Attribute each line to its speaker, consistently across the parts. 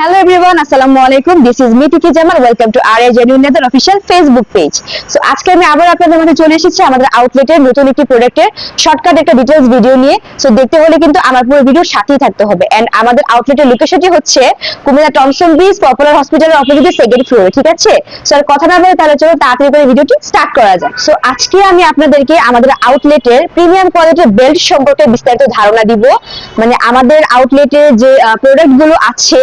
Speaker 1: Hello everyone, Assalamualaikum. This is me Tiki Jamal. Welcome to RA Genuine Leather official Facebook page. So আজকে আমি আবার আপনাদের মধ্যে চলে এসেছি আমাদের আউটলেটের নতুন একটি প্রোডাক্টের শর্টকাট একটা ডিটেইলস ভিডিও নিয়ে। সো দেখতে হলে কিন্তু আমার পুরো ভিডিওর সাথেই থাকতে হবে। এন্ড আমাদের আউটলেটের লোকেশনটি হচ্ছে কুমিল্লা টমসন ব্রিজ পপুলার হসপিটালের অপোজিটে সেকেন্ড ফ্লোরে, ঠিক আছে? সো আর কথা না বলে তাহলে চলো তাড়াতাড়ি করে ভিডিওটি স্টার্ট করা যাক। সো আজকে আমি আপনাদেরকে আমাদের আউটলেটের প্রিমিয়াম কোয়ালিটির বেল্ট সম্পর্কে বিস্তারিত ধারণা দিব। মানে আমাদের আউটলেটে যে প্রোডাক্টগুলো আছে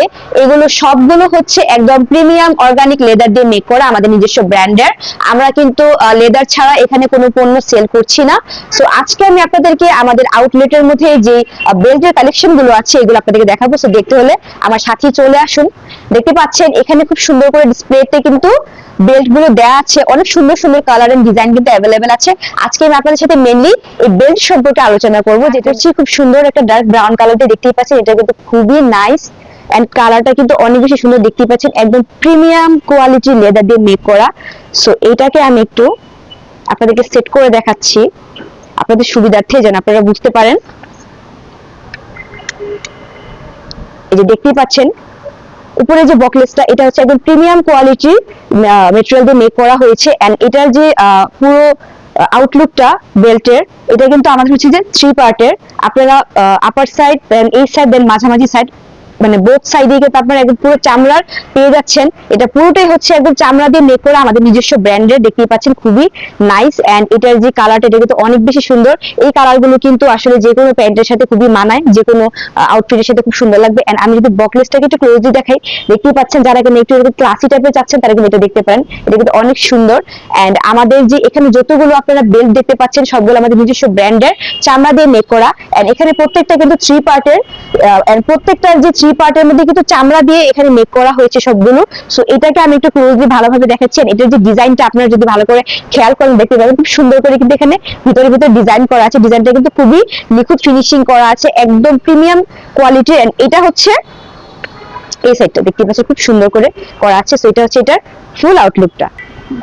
Speaker 1: এগুলো সবগুলো হচ্ছে একদম প্রিমিয়াম অর্গানিক লেদার দিয়ে মেক করা, আমাদের নিজস্ব ব্র্যান্ডের। আমরা কিন্তু লেদার ছাড়া এখানে কোনো পণ্য সেল করছি না। সো আজকে আমি আপনাদেরকে আমাদের আউটলেটের মধ্যে যে বেল্টের কালেকশন গুলো আছে এগুলো আপনাদেরকে দেখাবো। সো দেখতে হলে আমার সাথে চলে আসুন। দেখতে পাচ্ছেন এখানে খুব সুন্দর করে ডিসপ্লেতে কিন্তু বেল্ট গুলো দেওয়া আছে, অনেক সুন্দর সুন্দর কালার এন্ড ডিজাইন কিন্তু অ্যাভেলেবেল আছে। আজকে আমি আপনাদের সাথে মেইনলি এই বেল্ট সম্পর্কে আলোচনা করব, যেটা হচ্ছে খুব সুন্দর একটা ডার্ক ব্রাউন কালারটা দেখতেই পাচ্ছেন। এটা কিন্তু খুবই নাইস এন্ড কালারটা কিন্তু অনেক বেশি সুন্দর দেখতে পাচ্ছেন, একদম প্রিমিয়াম কোয়ালিটি লেদার দিয়ে মেক করা। সো এটাকে আমি একটু আপনাদেরকে সেট করে দেখাচ্ছি আপনাদের সুবিধার্থে যেন আপনারা বুঝতে পারেন। এই যে দেখতেই পাচ্ছেন উপরে যে বকলেসটা, এটা হচ্ছে একদম প্রিমিয়াম কোয়ালিটি ম্যাটেরিয়াল দিয়ে মেক করা হয়েছে। এন্ড এটার যে পুরো আউটলুকটা বেল্টের, এটা কিন্তু আমাদের হচ্ছে যে 3 পার্টের। আপনারা আপার সাইড দেন এই সাইড দেন মাঝামাঝি সাইড, মানে বোথ সাইডে কিন্তু আপনারা একদম পুরো চামড়ার পেয়ে যাচ্ছেন। এটা পুরোটাই হচ্ছে একদম চামড়া দিয়ে মেক করা, আমাদের নিজস্ব ব্র্যান্ডের। দেখতেই পাচ্ছেন খুবই নাইস। এন্ড এটার যে কালারটা, এটা কিন্তু অনেক বেশি সুন্দর। এই কালারগুলো কিন্তু আসলে যে কোনো প্যান্টের সাথে খুবই মানায়, যে কোনো আউটফিটের সাথে খুব সুন্দর লাগবে। এন্ড আমি যদি বকলেসটাকে একটু ক্লোজলি দেখাই, দেখতেই পাচ্ছেন যারা কিন্তু একটু ক্লাসি টাইপের চাচ্ছেন তারা কিন্তু এটা দেখতে পারেন। এটা কিন্তু অনেক সুন্দর। এন্ড আমাদের যে এখানে যতগুলো আপনারা বেল্ট দেখতে পাচ্ছেন সবগুলো আমাদের নিজস্ব ব্র্যান্ডের, চামড়া দিয়ে মেক করা। এন্ড এখানে প্রত্যেকটা কিন্তু 3 পার্টের। এন্ড প্রত্যেকটার যে 3 পার্টের মধ্যে কিন্তু চামড়া দিয়ে এখানে মেক করা হয়েছে সবগুলো। সো এটাকে আমি একটু ক্লোজলি ভালোভাবে দেখাচ্ছি। এটার যে ডিজাইনটা আপনারা যদি ভালো করে খেয়াল করেন দেখতে পাবেন খুব সুন্দর করে কিন্তু এখানে ভিতরে ভিতরে ডিজাইন করা আছে। ডিজাইনটা কিন্তু খুবই নিখুঁত ফিনিশিং করা আছে, একদম প্রিমিয়াম কোয়ালিটি। এন্ড এটা হচ্ছে এই সাইডটা দেখতে পাচ্ছেন খুব সুন্দর করে করা আছে। সো এটা হচ্ছে এটার ফুল আউটলুকটা।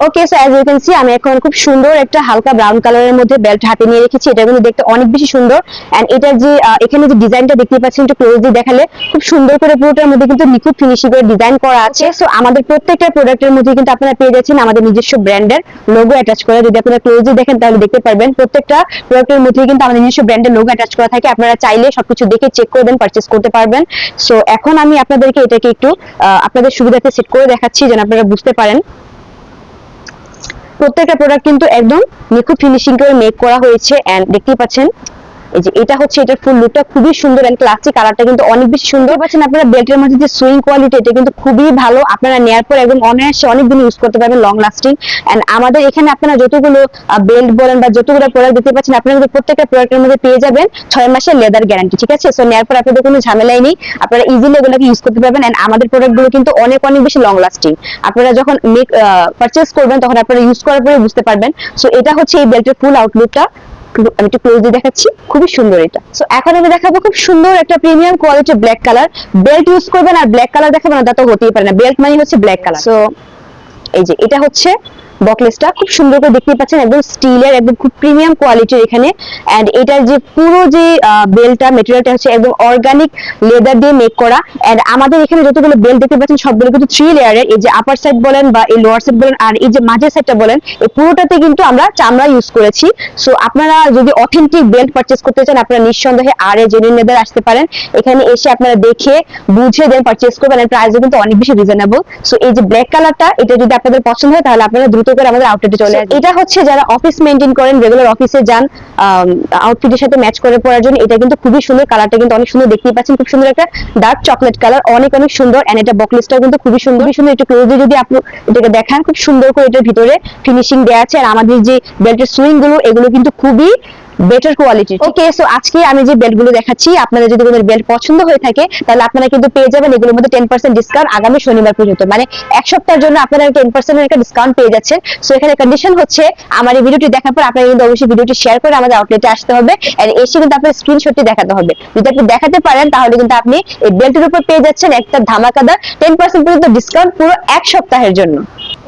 Speaker 1: Okay, so as you can see আমি এখন খুব সুন্দর একটা হালকা ব্রাউন কালারের মধ্যে বেল্ট হাতে নিয়ে রেখেছি। এটা কিন্তু দেখতে অনেক বেশি সুন্দর। এন্ড এটার যে এখানে যে ডিজাইনটা দেখতে পাচ্ছেন একটু ক্লোজলি দেখালে খুব সুন্দর করে পুরোটার মধ্যে কিন্তু নিখুঁত ফিনিশিং করে ডিজাইন করা আছে। সো আমাদের প্রত্যেকটা প্রোডাক্টের মধ্যে কিন্তু আপনারা পেয়ে যাচ্ছেন আমাদের নিজস্ব ব্র্যান্ডের লোগো অ্যাটাচ করা। যদি আপনারা ক্লোজলি দেখেন তাহলে দেখতে পারবেন প্রত্যেকটা প্রোডাক্টের মধ্যে কিন্তু আমাদের নিজস্ব ব্র্যান্ডের লোগো অ্যাটাচ করা থাকে। আপনারা চাইলে সবকিছু দেখে চেক করে দেন পারচেজ করতে পারবেন। সো এখন আমি আপনাদেরকে এটাকে একটু আপনাদের সুবিধাতে সেট করে দেখাচ্ছি যেন আপনারা বুঝতে পারেন। প্রত্যেকটা প্রোডাক্ট কিন্তু একদম নিখুঁত ফিনিশিং করে মেক করা হয়েছে। এন্ড দেখতেই পাচ্ছেন এই যে এটা হচ্ছে এটার ফুল লুকটা খুবই সুন্দর। এন্ড ক্লাসিক কালারটা কিন্তু অনেক বেশি সুন্দর পাচ্ছেন। আপনারা বেল্টের মধ্যে যে সুইং কোয়ালিটি, এটা কিন্তু খুবই ভালো। আপনারা নেয়ার পর একদম অনায়াসে অনেক দিন ইউজ করতে পারবেন, লং লাস্টিং। এন্ড আমাদের এখানে আপনারা যতগুলো বেল্ট বলেন বা যতগুলো প্রোডাক্ট দেখতে পাচ্ছেন, আপনারা কিন্তু প্রত্যেকটা প্রোডাক্টের মধ্যে পেয়ে যাবেন 6 মাসের লেদার গ্যারান্টি, ঠিক আছে? সো নেয়ার পর আপনাদের কোনো ঝামেলাই নেই, আপনারা ইজিলি এগুলোকে ইউজ করতে পারবেন। এন্ড আমাদের প্রোডাক্টগুলো কিন্তু অনেক অনেক বেশি লং লাস্টিং। আপনারা যখন পারচেজ করবেন তখন আপনারা ইউজ করার পরে বুঝতে পারবেন। সো এটা হচ্ছে এই বেল্টের ফুল আউটলুকটা। আমি একটু ক্লোজলি দেখাচ্ছি, খুবই সুন্দর এটা। সো এখন আমি দেখাবো খুব সুন্দর একটা প্রিমিয়াম কোয়ালিটির ব্ল্যাক কালার। বেল্ট ইউজ করবেন আর ব্ল্যাক কালার দেখাবেন না, তা তো হতেই পারে না। বেল্ট মানে হচ্ছে ব্ল্যাক কালার। সো এই যে এটা হচ্ছে বকলেসটা, খুব সুন্দর করে দেখতে পাচ্ছেন, একদম স্টিলের, একদম খুব প্রিমিয়াম কোয়ালিটির এখানে। এন্ড এটার যে পুরো যে বেল্টটা ম্যাটেরিয়ালটা হচ্ছে একদম অর্গানিক লেদার দিয়ে মেক করা। এন্ড আমাদের এখানে যতগুলো বেল্ট দেখতে পাচ্ছেন সবগুলো কিন্তু 3 লেয়ারের। এই যে আপার সাইড বলেন বা এই লোয়ার সাইড বলেন আর এই যে মাঝের সাইডটা বলেন, এই পুরোটাতে কিন্তু আমরা চামড়া ইউজ করেছি। সো আপনারা যদি অথেন্টিক বেল্ট পারচেজ করতে চান আপনারা নিঃসন্দেহে RA জেনুইন লেদার আসতে পারেন। এখানে এসে আপনারা দেখে বুঝে দেন পারচেজ করবেন। এর প্রাইসও কিন্তু অনেক বেশি রিজনেবল। সো এই যে ব্ল্যাক কালারটা, এটা যদি আপনাদের পছন্দ হয় তাহলে আপনারা দ্রুত করে আমাদের আউটলেটে চলে আসবেন। এটা হচ্ছে যারা অফিস মেইনটেইন করেন, রেগুলার অফিসে যান আউটফিটের সাথে ম্যাচ করে পরার জন্য, এটা কিন্তু খুবই সুন্দর। কালারটা কিন্তু অনেক সুন্দর, দেখতেই পাচ্ছেন খুব সুন্দর একটা ডার্ক চকলেট কালার, অনেক অনেক সুন্দর। এন্ড এটা বকলেসটাও কিন্তু খুবই সুন্দর সুন্দর। একটু ক্লোজলি যদি আপনি এটাকে দেখান, খুব সুন্দর করে এটার ভিতরে ফিনিশিং দেওয়া আছে। আর আমাদের যে বেল্টের সুইং গুলো এগুলো কিন্তু খুবই বেটার কোয়ালিটি। ওকে, সো আজকে আমি যে বেল্ট গুলো দেখাচ্ছি, আপনাদের যদি কোনো বেল্ট পছন্দ হয়ে থাকে তাহলে আপনারা কিন্তু পেয়ে যাবেন এগুলোর মধ্যে 10% ডিসকাউন্ট আগামী শনিবার পর্যন্ত। মানে এক সপ্তাহের জন্য আপনারা 10% এর একটা ডিসকাউন্ট পেয়ে যাচ্ছেন। সো এখানে কন্ডিশন হচ্ছে আমার এই ভিডিওটি দেখার পর আপনারা কিন্তু অবশ্যই ভিডিওটি শেয়ার করে আমাদের আউটলেটে আসতে হবে। আর এসে কিন্তু আপনার স্ক্রিনশটটি দেখাতে হবে। যদি আপনি দেখাতে পারেন তাহলে কিন্তু আপনি এই বেল্টের উপর পেয়ে যাচ্ছেন একটা ধামাকাদার 10% পর্যন্ত ডিসকাউন্ট পুরো এক সপ্তাহের জন্য।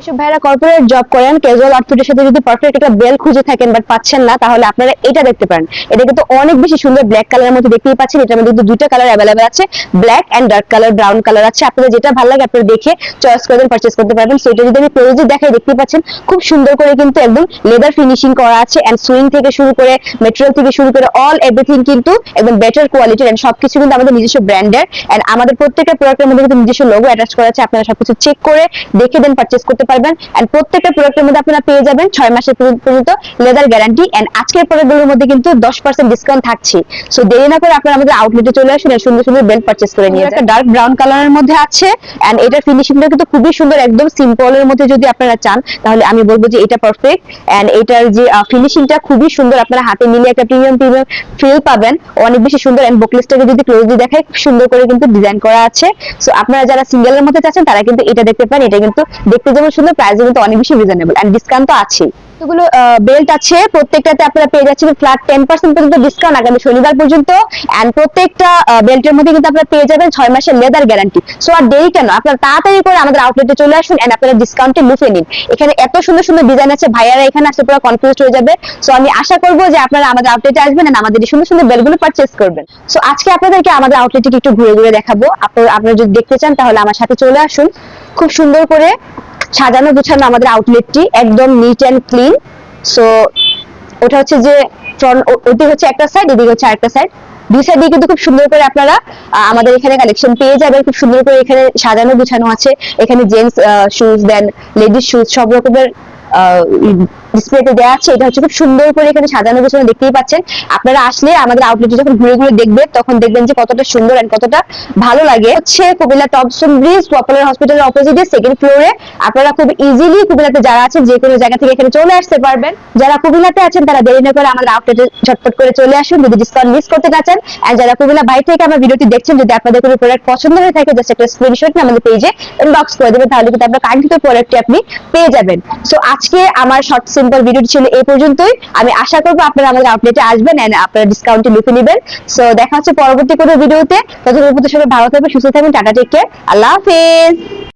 Speaker 1: যেসব ভাইরা কর্পোরেট জব করেন, ক্যাজুয়াল আউটফিটের সাথে যদি পারফেক্ট একটা বেল খুঁজে থাকেন বাট পাচ্ছেন না, তাহলে আপনারা এটা দেখতে পারেন। এটা কিন্তু অনেক বেশি সুন্দর, ব্ল্যাক কালারের মধ্যে দেখতেই পাচ্ছেন। এটার মধ্যে কিন্তু দুইটা কালার অ্যাভেলেবেল আছে, black and dark colour, brown colour আছে। আপনাদের যেটা ভালো লাগে আপনারা দেখে চয়েস করে দেন, পারচেজ করতে পারবেন। সো এটা যদি আমি ক্লোজলি দেখাই, দেখতেই পাচ্ছেন খুব সুন্দর করে কিন্তু একদম লেদার ফিনিশিং করা আছে, এন্ড সুইং থেকে শুরু করে ম্যাটেরিয়াল থেকে শুরু করে অল এভরিথিং কিন্তু একদম বেটার কোয়ালিটির, এন্ড সবকিছু কিন্তু আমাদের নিজস্ব ব্র্যান্ডের, এন্ড আমাদের প্রত্যেকটা প্রোডাক্টের মধ্যে কিন্তু নিজস্ব লোগো অ্যাটাচ করা আছে। আপনারা সবকিছু চেক করে দেখে দেন পারচেজ করতে পারবেন, এন্ড প্রত্যেকটা প্রোডাক্টের মধ্যে আপনারা পেয়ে যাবেন 6 মাসের পর্যন্ত লেদার গ্যারান্টি, এন্ড আজকের প্রোডাক্টগুলোর মধ্যে কিন্তু 10% ডিসকাউন্ট থাকছে। সো দেরি না করে আপনারা আমাদের আউটলেটে চলে আসুন আর সুন্দর সুন্দর বেল্ট পারচেজ করে নিয়ে যান। একটা ডার্ক ব্রাউন কালারের মধ্যে আছে, এন্ড এটার ফিনিশিংটা কিন্তু খুবই সুন্দর, একদম সিম্পলের মধ্যে যদি আপনারা চান তাহলে আমি বলবো যে এটা পারফেক্ট, এন্ড এটার যে ফিনিশিংটা খুবই সুন্দর, আপনারা হাতে নিলে একটা প্রিমিয়াম ফিল পাবেন, অনেক বেশি সুন্দর। এন্ড বুকলেসটাকে যদি ক্লোজলি দেখাই, খুব সুন্দর করে কিন্তু ডিজাইন করা আছে। সো আপনারা যারা সিঙ্গেলের মধ্যে চাচ্ছেন তারা কিন্তু এটা দেখতে পারেন। এটা কিন্তু দেখতে যেমন সুন্দর, প্রাইস কিন্তু অনেক বেশি রিজনেবল, এন্ড ডিসকাউন্ট তো আছেই। এগুলো বেল্ট আছে, প্রত্যেকটাতে আপনারা পেয়ে যাচ্ছেন ফ্ল্যাট 10% পর্যন্ত ডিসকাউন্ট আগামী শনিবার পর্যন্ত, এন্ড প্রত্যেকটা বেল্টের মধ্যে কিন্তু আপনারা পেয়ে যাবেন 6 মাসের লেদার গ্যারান্টি। সো আর দেরি কেন, আপনারা তাড়াতাড়ি করে আমাদের আউটলেটে চলে আসুন এন্ড আপনারা ডিসকাউন্টে লুফে নিন। এখানে এত সুন্দর সুন্দর ডিজাইন আছে, ভাইয়ারা এখানে আসলে পুরো কনফিউজড হয়ে যাবে। সো আমি আশা করবো যে আপনারা আমাদের আউটলেটে আসবেন এন্ড আমাদের এই সুন্দর সুন্দর বেল্টগুলো পারচেজ করবেন। সো আজকে আপনাদেরকে আমাদের আউটলেটে একটু ঘুরে ঘুরে দেখাবো। আপনারা যদি দেখতে চান তাহলে আমার সাথে চলে আসুন। খুব সুন্দর করে সাজানো গুছানো আমাদের আউটলেটটি, একদম নিট এন্ড ক্লিন। সো ওটা হচ্ছে যে ফ্রন্ট, ওদিকে হচ্ছে একটা সাইড, এদিকে হচ্ছে আরেকটা সাইড, দুই সাইডে কিন্তু খুব সুন্দর করে আপনারা আমাদের এখানে কালেকশন পেয়ে যাবেন। খুব সুন্দর করে এখানে সাজানো গুছানো আছে। এখানে জেন্টস শুজ, দেন লেডিস শুজ, সব রকমের ডিসপ্লেতে দেওয়া আছে। এটা হচ্ছে খুব সুন্দর করে এখানে সাজানো গোছানো, দেখতেই পাচ্ছেন। আপনারা আসলে আমাদের আউটলেটে যখন ঘুরে ঘুরে দেখবেন তখন দেখবেন যে কতটা সুন্দর এন্ড কতটা ভালো লাগে। হচ্ছে কুমিল্লা টপসন ব্রিজ পপুলার হসপিটালের অপোজিটে সেকেন্ড ফ্লোরে। আপনারা খুব ইজিলি কুমিল্লাতে যারা আছেন যে কোনো জায়গা থেকে এখানে চলে আসতে পারবেন। যারা কুমিল্লাতে আছেন তারা দেরি না করে আমাদের আউটলেটে ঝটপট করে চলে আসুন যদি ডিসকাউন্ট মিস করতে না চান। আর যারা কুমিল্লা বাইরে থেকে আমার ভিডিওটি দেখছেন, যদি আপনাদের কোনো প্রোডাক্ট পছন্দ হয়ে থাকে জাস্ট একটা স্ক্রিনশট নিয়ে আমাদের পেজে ইনবক্স করে দেবেন, তাহলে কিন্তু আপনার কাঙ্ক্ষিত প্রোডাক্টটি আপনি পেয়ে যাবেন। সো আজকে আমার শর্ট সিম্পল ভিডিওটি ছিল এই পর্যন্তই। আমি আশা করবো আপনারা আমাদের আউটলেটে আসবেন এন্ড আপনারা ডিসকাউন্টে লুফে নেবেন। সো দেখা হচ্ছে পরবর্তী কোনো ভিডিওতে। ততক্ষণ পর্যন্ত সবাই ভালো থাকবেন, সুস্থ থাকবেন। টাটা, টেক কেয়ার, আল্লাহ হাফেজ।